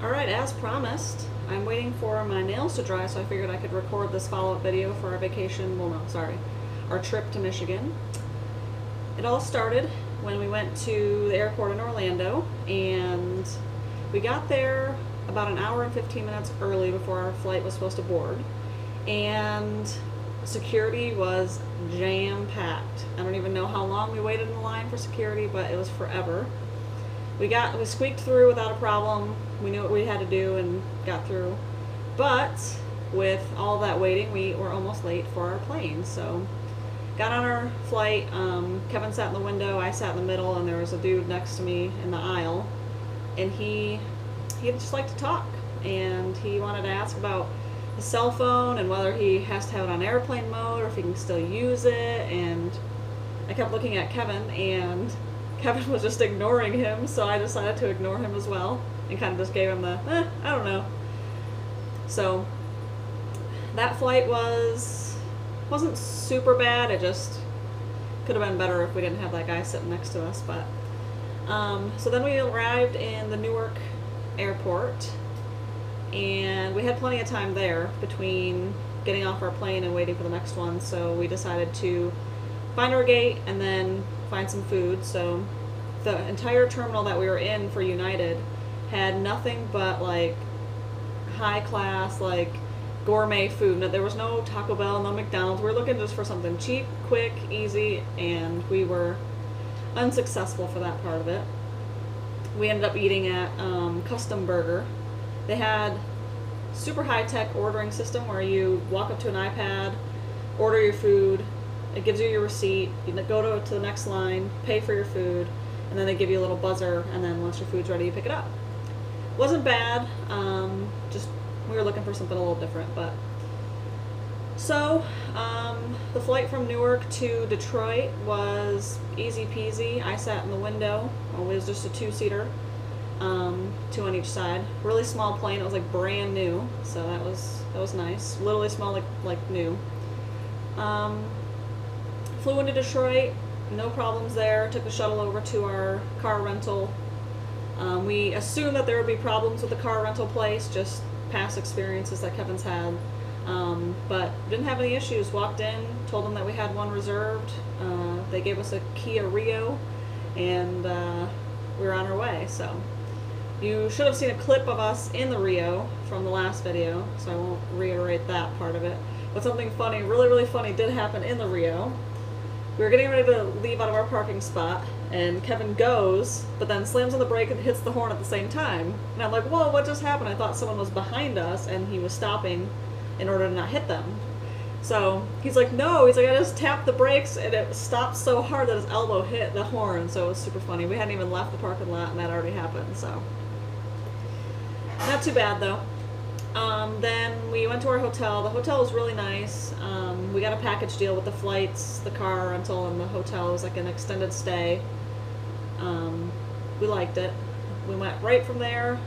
Alright, as promised, I'm waiting for my nails to dry, so I figured I could record this follow-up video for our vacation, well no, sorry, our trip to Michigan. It all started when we went to the airport in Orlando, and we got there about an hour and 15 minutes early before our flight was supposed to board, and security was jam-packed. I don't even know how long we waited in the line for security, but it was forever. We squeaked through without a problem. We knew what we had to do and got through. But with all that waiting, we were almost late for our plane. So got on our flight. Kevin sat in the window, I sat in the middle, and there was a dude next to me in the aisle. And he just liked to talk. And he wanted to ask about his cell phone and whether he has to have it on airplane mode or if he can still use it. And I kept looking at Kevin, and Kevin was just ignoring him, so I decided to ignore him as well and kind of just gave him the, I don't know. So that flight wasn't super bad. It just could have been better if we didn't have that guy sitting next to us. But so then we arrived in the Newark airport, and we had plenty of time there between getting off our plane and waiting for the next one. So we decided to find our gate and then find some food. So the entire terminal that we were in for United had nothing but like high class, like gourmet food. There was no Taco Bell, no McDonald's. We were looking just for something cheap, quick, easy, and we were unsuccessful for that part of it. We ended up eating at Custom Burger. They had super high-tech ordering system where you walk up to an iPad, order your food, it gives you your receipt, you go to the next line, pay for your food, and then they give you a little buzzer, and then once your food's ready, you pick it up. Wasn't bad, just we were looking for something a little different. But so the flight from Newark to Detroit was easy peasy. I sat in the window. It was just a two-seater, two on each side. Really small plane. It was like brand new, so that was nice. Literally smelled like new. Flew into Detroit, no problems there. Took the shuttle over to our car rental. We assumed that there would be problems with the car rental place, just past experiences that Kevin's had. But didn't have any issues. Walked in, told them that we had one reserved. They gave us a Kia Rio, and we were on our way. So you should have seen a clip of us in the Rio from the last video, so I won't reiterate that part of it. But something funny, really funny, did happen in the Rio. We were getting ready to leave out of our parking spot, and Kevin goes, but then slams on the brake and hits the horn at the same time. And I'm like, whoa, what just happened? I thought someone was behind us, and he was stopping in order to not hit them. So he's like, no, he's like, I just tapped the brakes, and it stopped so hard that his elbow hit the horn, so it was super funny. We hadn't even left the parking lot, and that already happened, so. Not too bad, though. Then we went to our hotel. The hotel was really nice. We got a package deal with the flights, the car rental, and the hotel. It was like an extended stay. We liked it. We went right from there,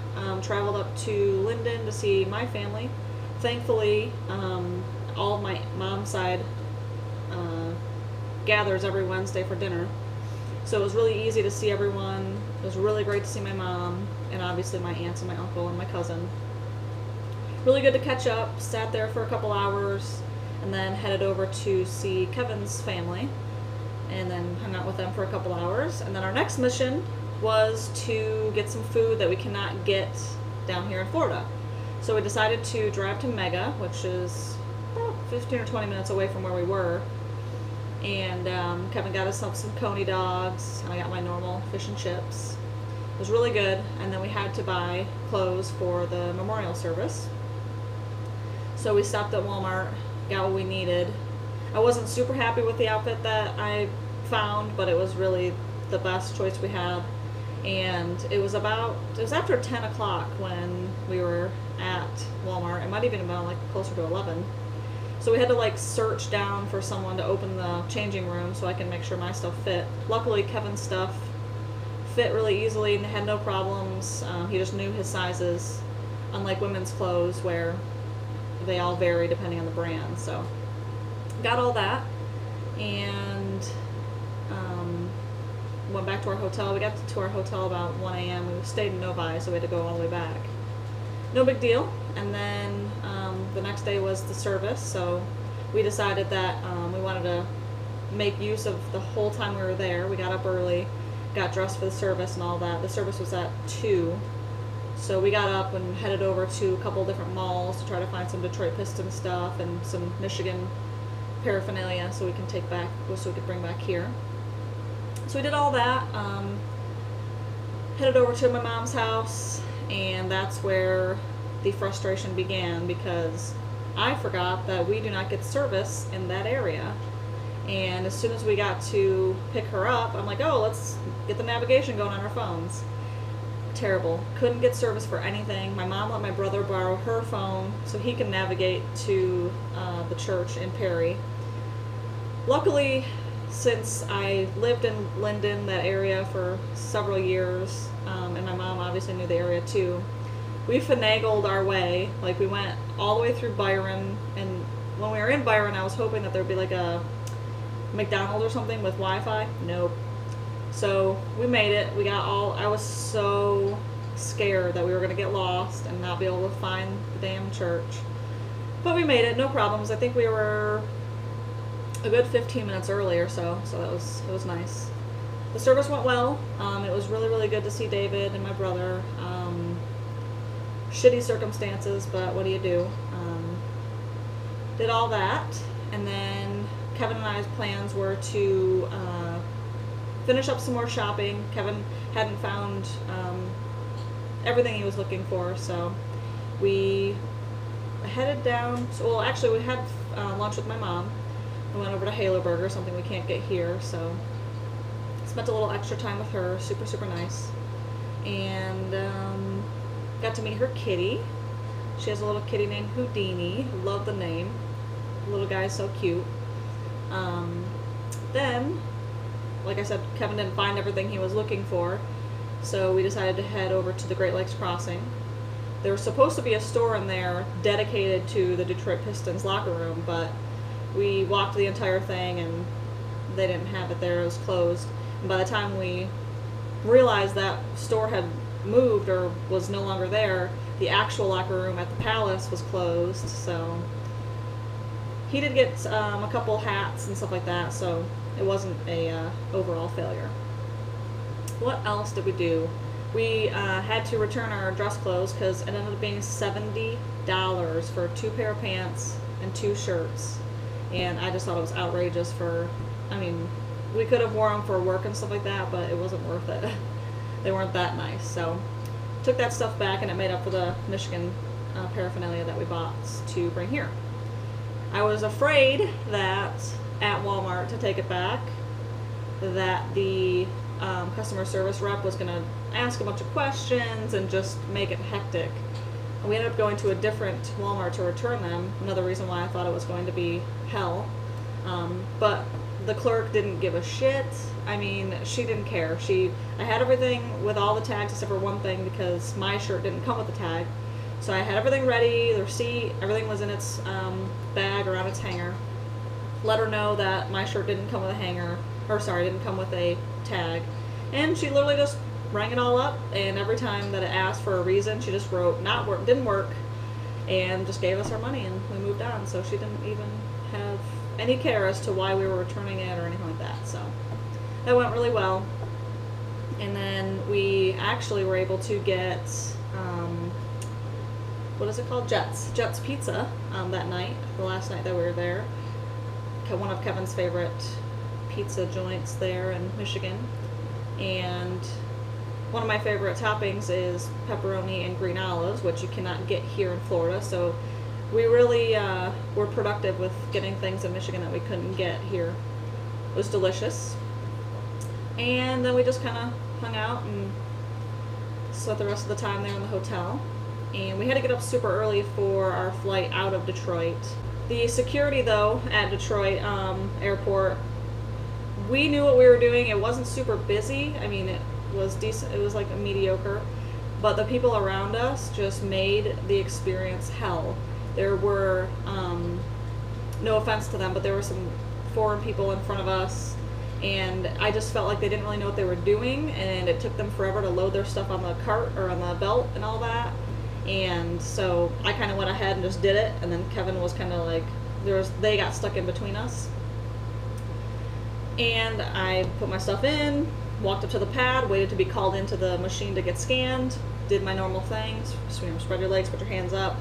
traveled up to Linden to see my family. Thankfully, all of my mom's side gathers every Wednesday for dinner. So it was really easy to see everyone. It was really great to see my mom, and obviously my aunts and my uncle and my cousin. Really good to catch up. Sat there for a couple hours, and then headed over to see Kevin's family, and then hung out with them for a couple hours. And then our next mission was to get some food that we cannot get down here in Florida. So we decided to drive to Mega, which is about 15 or 20 minutes away from where we were. And Kevin got us some coney dogs, and I got my normal fish and chips. It was really good. And then we had to buy clothes for the memorial service. So we stopped at Walmart, got what we needed. I wasn't super happy with the outfit that I found, but it was really the best choice we had. And it was after 10 o'clock when we were at Walmart. It might even have been like closer to 11. So we had to like search down for someone to open the changing room so I can make sure my stuff fit. Luckily, Kevin's stuff fit really easily and had no problems. He just knew his sizes, unlike women's clothes where they all vary depending on the brand. So got all that, and went back to our hotel. We got to our hotel about 1 a.m. We stayed in Novi, so we had to go all the way back. no big deal. And then the next day was the service, so we decided that we wanted to make use of the whole time we were there. We got up early, got dressed for the service and all that. The service was at 2, so we got up and headed over to a couple different malls to try to find some Detroit Pistons stuff and some Michigan paraphernalia so we can take back, so we could bring back here. So we did all that, headed over to my mom's house, and that's where the frustration began, because I forgot that we do not get service in that area. And as soon as we got to pick her up, I'm like, oh, let's get the navigation going on our phones. Terrible. Couldn't get service for anything. My mom let my brother borrow her phone so he can navigate to the church in Perry. Luckily, since I lived in Linden, that area, for several years, and my mom obviously knew the area too, we finagled our way. Like, we went all the way through Byron, and when we were in Byron, I was hoping that there'd be like a McDonald's or something with Wi-Fi. Nope. So we made it. We got all, I was so scared that we were going to get lost and not be able to find the damn church. But we made it, no problems. I think we were a good 15 minutes early or so, so it was nice. The service went well. It was really, really good to see David and my brother. Shitty circumstances, but what do you do? Did all that, and then Kevin and I's plans were to finish up some more shopping. Kevin hadn't found everything he was looking for, so we headed down. So, well, actually, we had lunch with my mom. We went over to Halo Burger, something we can't get here, so spent a little extra time with her. Super, super nice. And got to meet her kitty. She has a little kitty named Houdini. Love the name. The little guy is so cute. Then, like I said, Kevin didn't find everything he was looking for, so we decided to head over to the Great Lakes Crossing. There was supposed to be a store in there dedicated to the Detroit Pistons locker room, but we walked the entire thing and they didn't have it there. It was closed. And by the time we realized that store had moved or was no longer there, the actual locker room at the Palace was closed. So he did get a couple hats and stuff like that, so it wasn't a overall failure. What else did we do? We had to return our dress clothes because it ended up being $70 for 2 pair of pants and 2 shirts. And I just thought it was outrageous for, I mean, we could have worn them for work and stuff like that, but it wasn't worth it. They weren't that nice. So took that stuff back, and it made up for the Michigan paraphernalia that we bought to bring here. I was afraid that at Walmart, to take it back, that the customer service rep was going to ask a bunch of questions and just make it hectic. We ended up going to a different Walmart to return them. Another reason why I thought it was going to be hell. But the clerk didn't give a shit. I mean, she didn't care. I had everything with all the tags except for one thing, because my shirt didn't come with the tag. So I had everything ready, the receipt, everything was in its bag or on its hanger. Let her know that my shirt didn't come with a hanger, or sorry, didn't come with a tag. And she literally just rang it all up, and every time that it asked for a reason, she just wrote not work, didn't work, and just gave us our money, and we moved on. So she didn't even have any care as to why we were returning it or anything like that. So that went really well. And then we actually were able to get what is it called? Jets Pizza that night, the last night that we were there. One of Kevin's favorite pizza joints there in Michigan. And one of my favorite toppings is pepperoni and green olives, which you cannot get here in Florida. So we really were productive with getting things in Michigan that we couldn't get here. It was delicious. And then we just kind of hung out and spent the rest of the time there in the hotel. And we had to get up super early for our flight out of Detroit. The security, though, at Detroit airport, we knew what we were doing. It wasn't super busy. I mean, it was decent. It was like a mediocre. But the people around us just made the experience hell. There were, no offense to them, but there were some foreign people in front of us. And I just felt like they didn't really know what they were doing. And it took them forever to load their stuff on the cart or on the belt and all that. And And so I kind of went ahead and just did it, and then Kevin was kind of like, they got stuck in between us. And I put my stuff in, walked up to the pad, waited to be called into the machine to get scanned, did my normal things, spread your legs, put your hands up,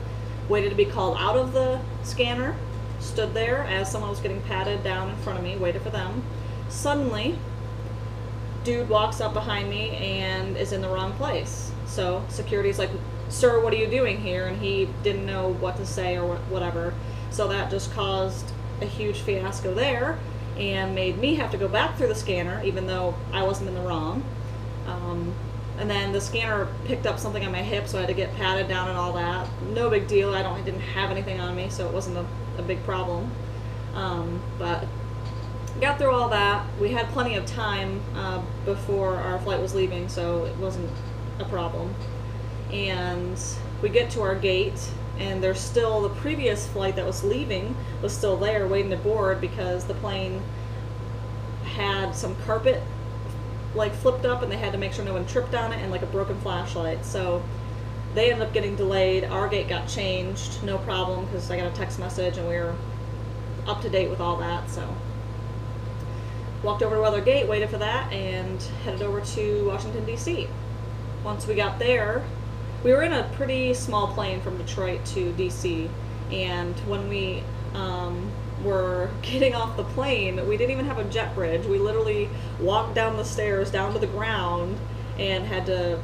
waited to be called out of the scanner, stood there as someone was getting patted down in front of me, waited for them. Suddenly, dude walks up behind me and is in the wrong place. So security's like, "Sir, what are you doing here?" And he didn't know what to say or whatever. So that just caused a huge fiasco there and made me have to go back through the scanner, even though I wasn't in the wrong. And then the scanner picked up something on my hip, so I had to get patted down and all that. No big deal. I didn't have anything on me, so it wasn't a big problem. But got through all that. We had plenty of time before our flight was leaving, so it wasn't a problem. And we get to our gate, and there's still the previous flight that was leaving was still there waiting to board because the plane had some carpet like flipped up and they had to make sure no one tripped on it, and like a broken flashlight. So they ended up getting delayed. Our gate got changed, no problem, because I got a text message and we were up to date with all that. So walked over to other gate, waited for that, and headed over to Washington, D.C. Once we got there, we were in a pretty small plane from Detroit to D.C., and when we were getting off the plane, we didn't even have a jet bridge. We literally walked down the stairs down to the ground and had to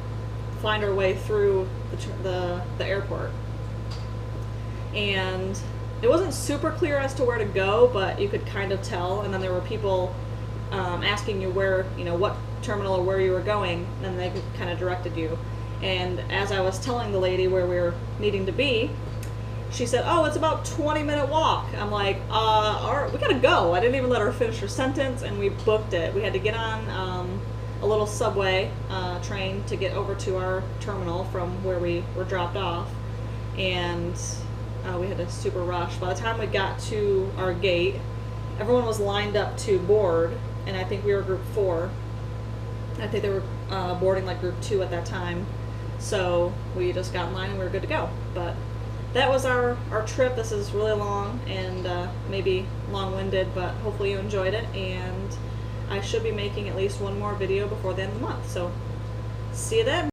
find our way through the airport. And it wasn't super clear as to where to go, but you could kind of tell. And then there were people asking you where, what terminal or where you were going, and they kind of directed you. And as I was telling the lady where we were needing to be, she said, "Oh, it's about 20-minute walk." I'm like, all right, we gotta go. I didn't even let her finish her sentence, and we booked it. We had to get on a little subway train to get over to our terminal from where we were dropped off, and we had to super rush. By the time we got to our gate, everyone was lined up to board, and I think we were group 4. I think they were boarding like group 2 at that time. So we just got in line and we were good to go. But that was our trip. This is really long and maybe long-winded, but hopefully you enjoyed it. And I should be making at least one more video before the end of the month. So see you then.